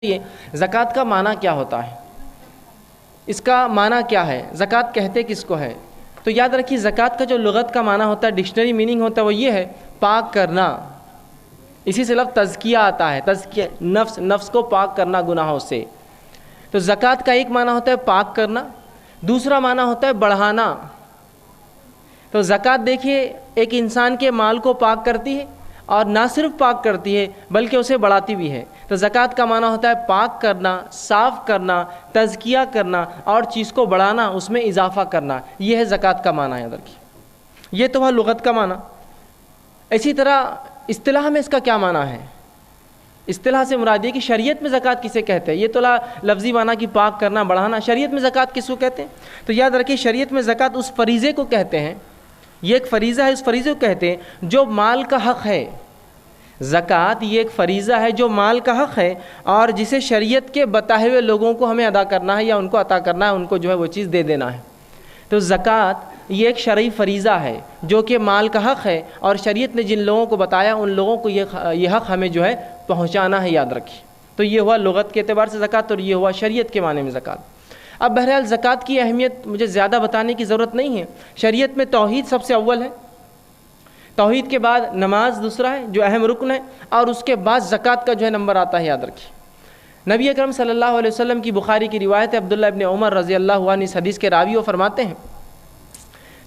یہ زکوٰۃ کا معنی کیا ہوتا ہے، اس کا معنی کیا ہے، زکوٰۃ کہتے کس کو ہے؟ تو یاد رکھیے زکوٰۃ کا جو لغت کا معنی ہوتا ہے، ڈکشنری میننگ ہوتا ہے، وہ یہ ہے پاک کرنا۔ اسی سے لفظ تزکیہ آتا ہے، تزکیہ نفس کو پاک کرنا گناہوں سے۔ تو زکوٰۃ کا ایک معنی ہوتا ہے پاک کرنا، دوسرا معنی ہوتا ہے بڑھانا۔ تو زکوٰۃ دیکھیے ایک انسان کے مال کو پاک کرتی ہے، اور نہ صرف پاک کرتی ہے بلکہ اسے بڑھاتی بھی ہے۔ تو زکوٰۃ کا معنی ہوتا ہے پاک کرنا، صاف کرنا، تزکیہ کرنا اور چیز کو بڑھانا، اس میں اضافہ کرنا، یہ ہے زکوٰۃ کا معنی۔ یاد رکھیے یہ تو ہے لغت کا معنی۔ اسی طرح اصطلاح میں اس کا کیا معنی ہے؟ اصطلاح سے مراد یہ کہ شریعت میں زکوٰۃ کسے کہتے ہیں؟ یہ تو لفظی معنی کہ پاک کرنا، بڑھانا، شریعت میں زکوٰۃ کس کو کہتے ہیں؟ تو یاد رکھیے شریعت میں زکوٰۃ اس فریضے کو کہتے ہیں، یہ ایک فریضہ ہے، اس فریضے کو کہتے ہیں جو مال کا حق ہے۔ زکوٰۃ یہ ایک فریضہ ہے جو مال کا حق ہے، اور جسے شریعت کے بتائے ہوئے لوگوں کو ہمیں ادا کرنا ہے یا ان کو عطا کرنا ہے، ان کو جو ہے وہ چیز دے دینا ہے۔ تو زکوٰۃ یہ ایک شرعی فریضہ ہے جو کہ مال کا حق ہے، اور شریعت نے جن لوگوں کو بتایا ان لوگوں کو یہ حق ہمیں جو ہے پہنچانا ہے۔ یاد رکھیے تو یہ ہوا لغت کے اعتبار سے زکوٰۃ، اور یہ ہوا شریعت کے معنی میں زکوٰۃ۔ اب بہرحال زکوٰۃ کی اہمیت مجھے زیادہ بتانے کی ضرورت نہیں ہے۔ شریعت میں توحید سب سے اول ہے، توحید کے بعد نماز دوسرا ہے جو اہم رکن ہے، اور اس کے بعد زکوٰۃ کا جو ہے نمبر آتا ہے۔ یاد رکھیے نبی اکرم صلی اللہ علیہ وسلم کی بخاری کی روایت ہے، عبداللہ ابن عمر رضی اللہ عنہ اس حدیث کے راوی وہ فرماتے ہیں،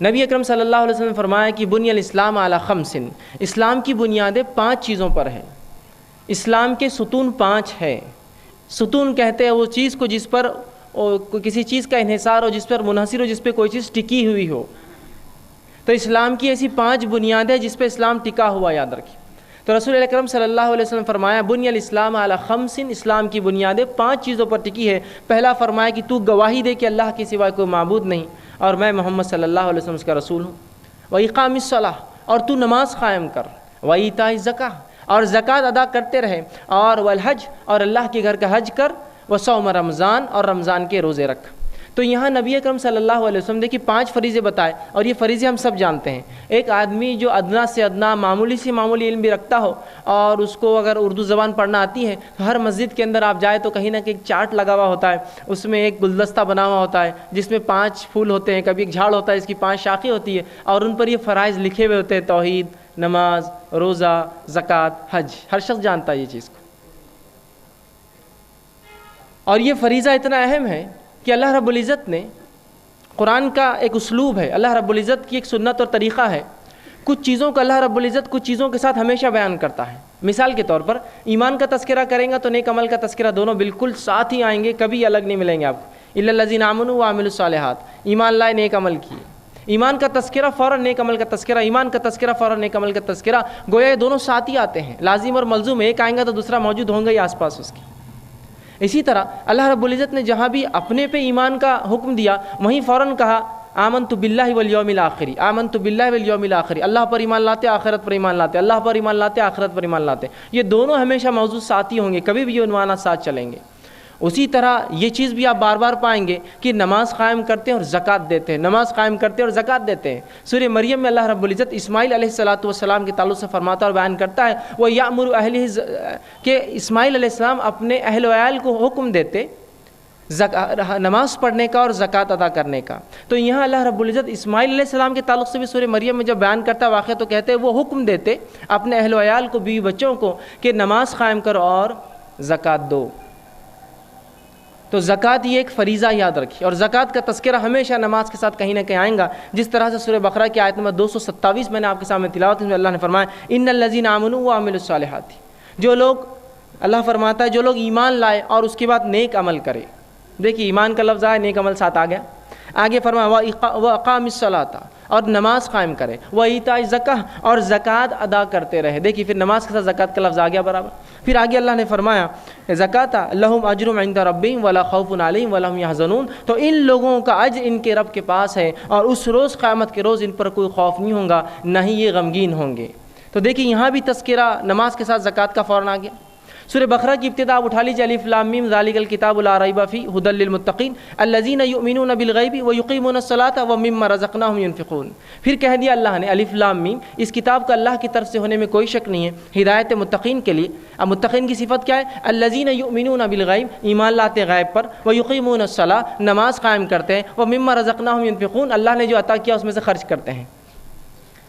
نبی اکرم صلی اللہ علیہ وسلم نے فرمایا کہ بنی الاسلام علی خمس، اسلام کی بنیادیں 5 چیزوں پر ہیں۔ اسلام کے ستون 5 ہے۔ ستون کہتے ہیں وہ چیز کو جس پر کسی چیز کا انحصار ہو، جس پر منحصر ہو، جس پہ کوئی چیز ٹکی ہوئی ہو۔ تو اسلام کی ایسی 5 بنیادیں جس پہ اسلام ٹکا ہوا۔ یاد رکھیے تو رسول اکرم صلی اللہ علیہ وسلم فرمایا بنی الاسلام علی خمس، اسلام کی بنیادیں 5 چیزوں پر ٹکی ہے۔ پہلا فرمایا کہ تو گواہی دے کہ اللہ کے سوا کوئی معبود نہیں، اور میں محمد صلی اللہ علیہ وسلم اس کا رسول ہوں۔ وَإِقَامِ الصَّلَاةِ، اور تو نماز قائم کر۔ وَإِيتَاءِ الزَّكَاةِ، اور زکوٰۃ ادا کرتے رہے۔ اور وَالْحَجِّ، اور اللہ کے گھر کا حج کر۔ وَصَوْمَ رمضان، اور رمضان کے روزے رکھ۔ تو یہاں نبی اکرم صلی اللہ علیہ وسلم دیکھیے 5 فریضے بتائے، اور یہ فریضے ہم سب جانتے ہیں۔ ایک آدمی جو ادنا سے ادنا معمولی سے معمولی علم بھی رکھتا ہو، اور اس کو اگر اردو زبان پڑھنا آتی ہے، تو ہر مسجد کے اندر آپ جائے تو کہیں نہ کہیں ایک چارٹ لگا ہوا ہوتا ہے، اس میں ایک گلدستہ بنا ہوا ہوتا ہے جس میں 5 پھول ہوتے ہیں، کبھی ایک جھاڑ ہوتا ہے اس کی 5 شاخیں ہوتی ہے، اور ان پر یہ فرائض لکھے ہوئے ہوتے ہیں، توحید، نماز، روزہ، زکوٰۃ، حج۔ ہر شخص جانتا ہے یہ چیز کو۔ اور یہ فریضہ اتنا اہم ہے کہ اللہ رب العزت نے قرآن کا ایک اسلوب ہے، اللہ رب العزت کی ایک سنت اور طریقہ ہے، کچھ چیزوں کو اللہ رب العزت کچھ چیزوں کے ساتھ ہمیشہ بیان کرتا ہے۔ مثال کے طور پر ایمان کا تذکرہ کریں گا تو نیک عمل کا تذکرہ، دونوں بالکل ساتھ ہی آئیں گے، کبھی الگ نہیں ملیں گے آپ کو۔ الا الذین آمنوا وعملوا الصالحات، ایمان لائے نیک عمل کیے، ایمان کا تذکرہ فوراً نیک عمل کا تذکرہ، ایمان کا تذکرہ فوراً نیک عمل کا تذکرہ، گویا یہ دونوں ساتھ ہی آتے ہیں، لازم اور ملزوم، ایک آئیں گا تو دوسرا موجود ہوں گا ہی آس پاس اس کے۔ اسی طرح اللہ رب العزت نے جہاں بھی اپنے پہ ایمان کا حکم دیا، وہیں فوراً کہا آمنت باللہ والیوم الآخر، آمنت باللہ والیوم الآخر، اللہ پر ایمان لاتے، آخرت پر ایمان لاتے، اللہ پر ایمان لاتے، آخرت پر ایمان لاتے۔ یہ دونوں ہمیشہ موضوع ساتھ ہی ہوں گے، کبھی بھی یہ عنوانات ساتھ چلیں گے۔ اسی طرح یہ چیز بھی آپ بار بار پائیں گے کہ نماز قائم کرتے ہیں اور زکوٰۃ دیتے ہیں، نماز قائم کرتے ہیں اور زکوٰۃ دیتے ہیں۔ سورہ مریم میں اللہ رب العزت اسماعیل علیہ السلام کے تعلق سے فرماتا اور بیان کرتا ہے وہ یأمر اہلہ، کہ اسماعیل علیہ السلام اپنے اہل و عیال کو حکم دیتے نماز پڑھنے کا اور زکوٰۃ ادا کرنے کا۔ تو یہاں اللہ رب العزت اسماعیل علیہ السلام کے تعلق سے بھی سورہ مریم میں جب بیان کرتا ہے واقعہ، تو کہتے ہیں وہ حکم دیتے اپنے اہل و عیال کو، بیوی بچوں کو، کہ نماز قائم کرو اور زکوٰۃ دو۔ تو زکوٰۃ یہ ایک فریضہ، یاد رکھیے، اور زکوٰۃ کا تذکرہ ہمیشہ نماز کے ساتھ کہیں نہ کہیں آئے گا، جس طرح سے سورہ بقرہ کی آیت نمبر 227 میں نے آپ کے سامنے تلاوت میں اللہ نے فرمایا ان الذین آمنوا وعملوا الصالحات، جو لوگ، اللہ فرماتا ہے جو لوگ ایمان لائے اور اس کے بعد نیک عمل کرے۔ دیکھیے ایمان کا لفظ آیا، نیک عمل ساتھ آ گیا۔ آگے فرمایا وَأَقَامِ الصَّلَاةَ، اور نماز قائم کرے، وَإِيتَاءِ الزَّكَاةِ، اور زکوٰۃ ادا کرتے رہے۔ دیکھیے پھر نماز کے ساتھ زکوٰۃ کا لفظ آ گیا برابر۔ پھر آگے اللہ نے فرمایا زکوٰۃ لَهُمْ أَجْرٌ عِنْدَ رَبِّهِمْ وَلَا خَوْفٌ عَلَيْهِمْ وَلَا هُمْ يَحْزَنُونَ، تو ان لوگوں کا اجر ان کے رب کے پاس ہے، اور اس روز قیامت کے روز ان پر کوئی خوف نہیں ہوگا، نہ ہی یہ غمگین ہوں گے۔ تو دیکھیے یہاں بھی تذکرہ نماز کے ساتھ زکوٰۃ کا فوراً آ گیا۔ سورہ بقرہ کی ابتدا آپ اٹھا لیجیے، الف لام میم ذالک الکتاب لا ریب فیہ ھدی للمتقین الذین یؤمنون بالغیب ویقیمون الصلاۃ ومما رزقناہم ینفقون۔ پھر کہہ دیا اللہ نے الف لام میم، اس کتاب کا اللہ کی طرف سے ہونے میں کوئی شک نہیں ہے، ہدایت متقین کے لیے۔ اب متقین کی صفت کیا ہے؟ الذین یؤمنون بالغیب، ایمان لاتے غیب پر، ویقیمون الصلاۃ، نماز قائم کرتے ہیں، ومما رزقناہم ینفقون، اللہ نے جو عطا کیا اس میں سے خرچ کرتے ہیں۔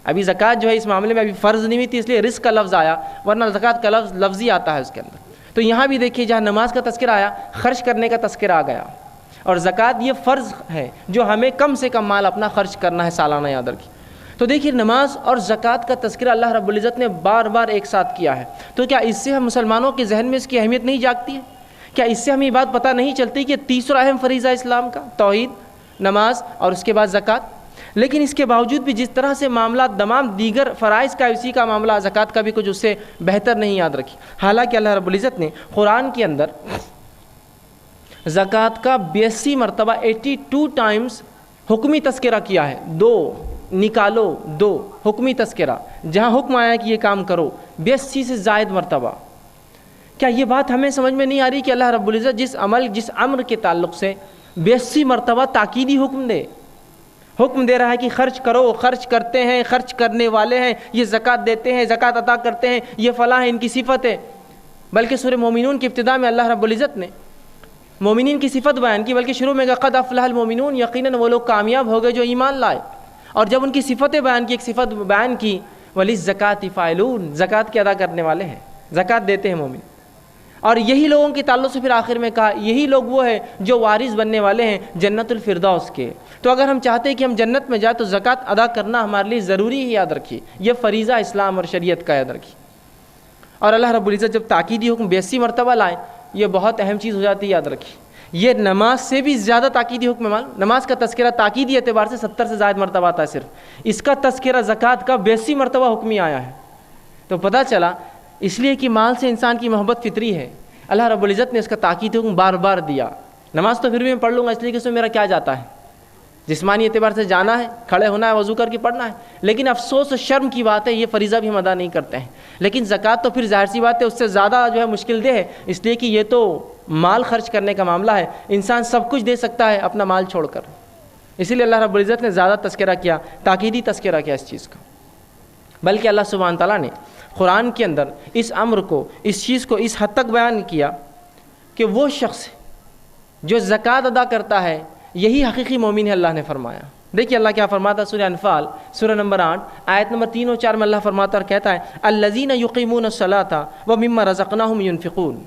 ابھی زکوٰۃ جو ہے اس معاملے میں ابھی فرض نہیں ہوئی تھی، اس لیے رزق کا لفظ آیا، ورنہ زکوٰۃ کا لفظ لفظی آتا ہے اس کے اندر۔ تو یہاں بھی دیکھیے جہاں نماز کا تذکرہ آیا، خرچ کرنے کا تذکرہ آ گیا، اور زکوٰۃ یہ فرض ہے جو ہمیں کم سے کم مال اپنا خرچ کرنا ہے سالانہ، یاد رکھیے۔ تو دیکھیے نماز اور زکوٰۃ کا تذکرہ اللہ رب العزت نے بار بار ایک ساتھ کیا ہے، تو کیا اس سے ہم مسلمانوں کے ذہن میں اس کی اہمیت نہیں جاگتی ہے؟ کیا اس سے ہمیں یہ بات پتہ نہیں چلتی کہ تیسرا اہم فریضہ اسلام کا توحید، نماز اور اس کے بعد زکوٰۃ؟ لیکن اس کے باوجود بھی جس طرح سے معاملات تمام دیگر فرائض کا اسی کا معاملہ، زکوٰۃ کا بھی کچھ اس سے بہتر نہیں، یاد رکھیے۔ حالانکہ اللہ رب العزت نے قرآن کے اندر زکوٰۃ کا 82 مرتبہ 82 ٹائمز حکمی تذکرہ کیا ہے، 2 نکالو 2 حکمی تذکرہ، جہاں حکم آیا کہ یہ کام کرو 82 سے زائد مرتبہ۔ کیا یہ بات ہمیں سمجھ میں نہیں آ رہی کہ اللہ رب العزت جس امر کے تعلق سے 82 مرتبہ تاکیدی حکم دے رہا ہے کہ خرچ کرو، خرچ کرتے ہیں، خرچ کرنے والے ہیں، یہ زکوٰۃ دیتے ہیں، زکوٰۃ عطا کرتے ہیں، یہ فلاں ہے، ان کی صفت ہے۔ بلکہ سورہ مومنون کی ابتدا میں اللہ رب العزت نے مومنین کی صفت بیان کی، بلکہ شروع میں کہا قد افلح المومنون، یقیناً وہ لوگ کامیاب ہو گئے جو ایمان لائے۔ اور جب ان کی صفتیں بیان کی، ایک صفت بیان کی وَلِلزَّکَاةِ فَاعِلُونَ، زکوٰۃ کے ادا کرنے والے ہیں، زکوٰۃ دیتے ہیں مومن۔ اور یہی لوگوں کے تعلق سے پھر آخر میں کہا یہی لوگ وہ ہیں جو وارث بننے والے ہیں جنت الفردوس کے۔ تو اگر ہم چاہتے ہیں کہ ہم جنت میں جائیں تو زکوٰۃ ادا کرنا ہمارے لیے ضروری ہے، یاد رکھیے، یہ فریضہ اسلام اور شریعت کا، یاد رکھیے۔ اور اللہ رب العزت جب تاکیدی حکم 82 مرتبہ لائے، یہ بہت اہم چیز ہو جاتی ہے، یاد رکھیے۔ یہ نماز سے بھی زیادہ تاکیدی حکم ہے، نماز کا تذکرہ تاکیدی اعتبار سے 70 سے زائد مرتبہ آتا ہے صرف، اس کا تذکرہ زکوٰۃ کا 82 مرتبہ حکمی آیا ہے۔ تو پتہ چلا اس لیے کہ مال سے انسان کی محبت فطری ہے، اللہ رب العزت نے اس کا تاکید حکم بار بار دیا۔ نماز تو پھر بھی میں پڑھ لوں گا، اس لیے کہ اس میں میرا کیا جاتا ہے، جسمانی اعتبار سے جانا ہے، کھڑے ہونا ہے، وضو کر کے پڑھنا ہے، لیکن افسوس و شرم کی بات ہے یہ فریضہ بھی ہم ادا نہیں کرتے ہیں۔ لیکن زکوٰۃ تو پھر ظاہر سی بات ہے اس سے زیادہ جو ہے مشکل دہ ہے، اس لیے کہ یہ تو مال خرچ کرنے کا معاملہ ہے، انسان سب کچھ دے سکتا ہے اپنا مال چھوڑ کر، اسی لیے اللہ رب العزت نے زیادہ تذکرہ کیا، تاکیدی تذکرہ کیا اس چیز کا۔ بلکہ اللہ سبحانہ تعالیٰ نے قرآن کے اندر اس امر کو، اس چیز کو اس حد تک بیان کیا کہ وہ شخص جو زکوٰۃ ادا کرتا ہے یہی حقیقی مومن ہے، اللہ نے فرمایا۔ دیکھیے اللہ کیا فرماتا ہے، سورہ انفال سورہ نمبر 8 آیت نمبر 3 اور 4 میں اللہ فرماتا اور کہتا ہے الذین یقیمون الصلاۃ ومما رزقناہم ینفقون،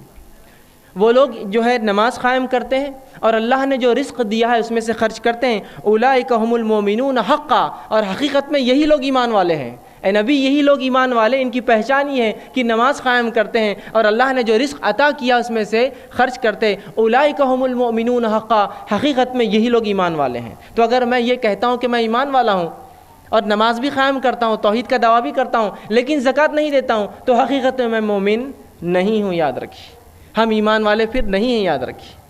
وہ لوگ جو ہے نماز قائم کرتے ہیں اور اللہ نے جو رزق دیا ہے اس میں سے خرچ کرتے ہیں، اولئک ھم المؤمنون حقا، اور حقیقت میں یہی لوگ ایمان والے ہیں۔ اے نبی یہی لوگ ایمان والے، ان کی پہچان یہ ہے کہ نماز قائم کرتے ہیں اور اللہ نے جو رزق عطا کیا اس میں سے خرچ کرتے، اولئک ھم المؤمنون حقا، حقیقت میں یہی لوگ ایمان والے ہیں۔ تو اگر میں یہ کہتا ہوں کہ میں ایمان والا ہوں اور نماز بھی قائم کرتا ہوں، توحید کا دعویٰ بھی کرتا ہوں، لیکن زکوٰۃ نہیں دیتا ہوں، تو حقیقت میں مومن نہیں ہوں، یاد رکھیے، ہم ایمان والے پھر نہیں ہیں، یاد رکھیے۔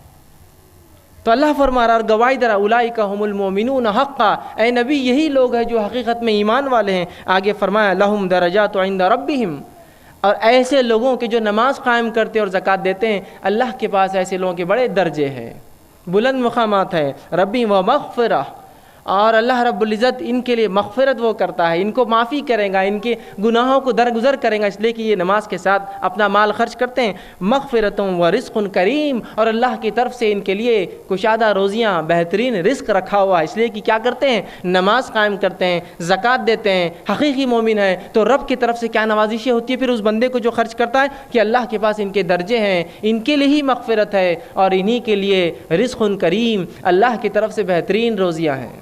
تو اللہ فرما رہا اور گواہی دے رہا اولئک ھم المؤمنون حقا، اے نبی یہی لوگ ہیں جو حقیقت میں ایمان والے ہیں۔ آگے فرمایا لہم درجات عند ربہم، اور ایسے لوگوں کے جو نماز قائم کرتے اور زکوٰۃ دیتے ہیں، اللہ کے پاس ایسے لوگوں کے بڑے درجے ہیں، بلند مقامات ہیں، ربی و مغفرہ، اور اللہ رب العزت ان کے لیے مغفرت وہ کرتا ہے، ان کو معافی کرے گا، ان کے گناہوں کو درگزر کرے گا، اس لیے کہ یہ نماز کے ساتھ اپنا مال خرچ کرتے ہیں۔ مغفرت و رزق کریم، اور اللہ کی طرف سے ان کے لیے کشادہ روزیاں، بہترین رزق رکھا ہوا ہے، اس لیے کہ کیا کرتے ہیں، نماز قائم کرتے ہیں، زکوٰۃ دیتے ہیں، حقیقی مومن ہے۔ تو رب کی طرف سے کیا نوازشیں ہوتی ہے پھر اس بندے کو جو خرچ کرتا ہے، کہ اللہ کے پاس ان کے درجے ہیں، ان کے لیے ہی مغفرت ہے، اور انہی کے لیے رزق کریم، اللہ کی طرف سے بہترین روزیاں ہیں۔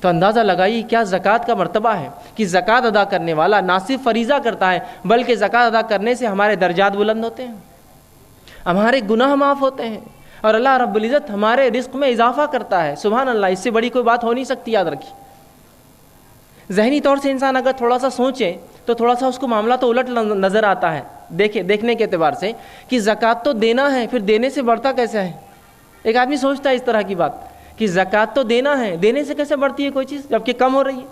تو اندازہ لگائیے کیا زکوٰۃ کا مرتبہ ہے کہ زکوٰۃ ادا کرنے والا نہ صرف فریضہ کرتا ہے بلکہ زکوٰۃ ادا کرنے سے ہمارے درجات بلند ہوتے ہیں، ہمارے گناہ معاف ہوتے ہیں، اور اللہ رب العزت ہمارے رزق میں اضافہ کرتا ہے۔ سبحان اللہ، اس سے بڑی کوئی بات ہو نہیں سکتی، یاد رکھیے۔ ذہنی طور سے انسان اگر تھوڑا سا سوچے تو تھوڑا سا اس کو معاملہ تو الٹ نظر آتا ہے، دیکھنے کے اعتبار سے کہ زکوٰۃ تو دینا ہے، پھر دینے سے بڑھتا کیسے ہے؟ ایک آدمی سوچتا ہے اس طرح کی بات کہ زکوٰۃ تو دینا ہے، دینے سے کیسے بڑھتی ہے کوئی چیز جبکہ کم ہو رہی ہے؟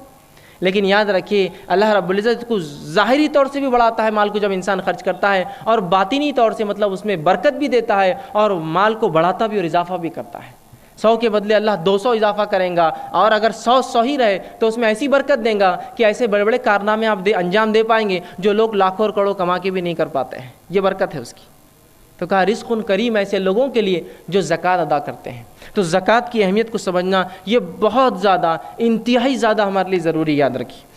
لیکن یاد رکھیے اللہ رب العزت کو ظاہری طور سے بھی بڑھاتا ہے مال کو جب انسان خرچ کرتا ہے، اور باطنی طور سے مطلب اس میں برکت بھی دیتا ہے اور مال کو بڑھاتا بھی اور اضافہ بھی کرتا ہے۔ 100 کے بدلے اللہ 200 اضافہ کریں گا، اور اگر 100 ہی رہے تو اس میں ایسی برکت دیں گا کہ ایسے بڑے بڑے کارنامے آپ انجام دے پائیں گے جو لوگ لاکھوں اور کروڑوں کما کے بھی نہیں کر پاتے ہیں۔ یہ برکت ہے اس کی۔ تو کہا رزق کریم ایسے لوگوں کے لیے جو زکوٰۃ ادا کرتے ہیں۔ تو زکوٰۃ کی اہمیت کو سمجھنا یہ بہت زیادہ، انتہائی زیادہ ہمارے لیے ضروری، یاد رکھیے۔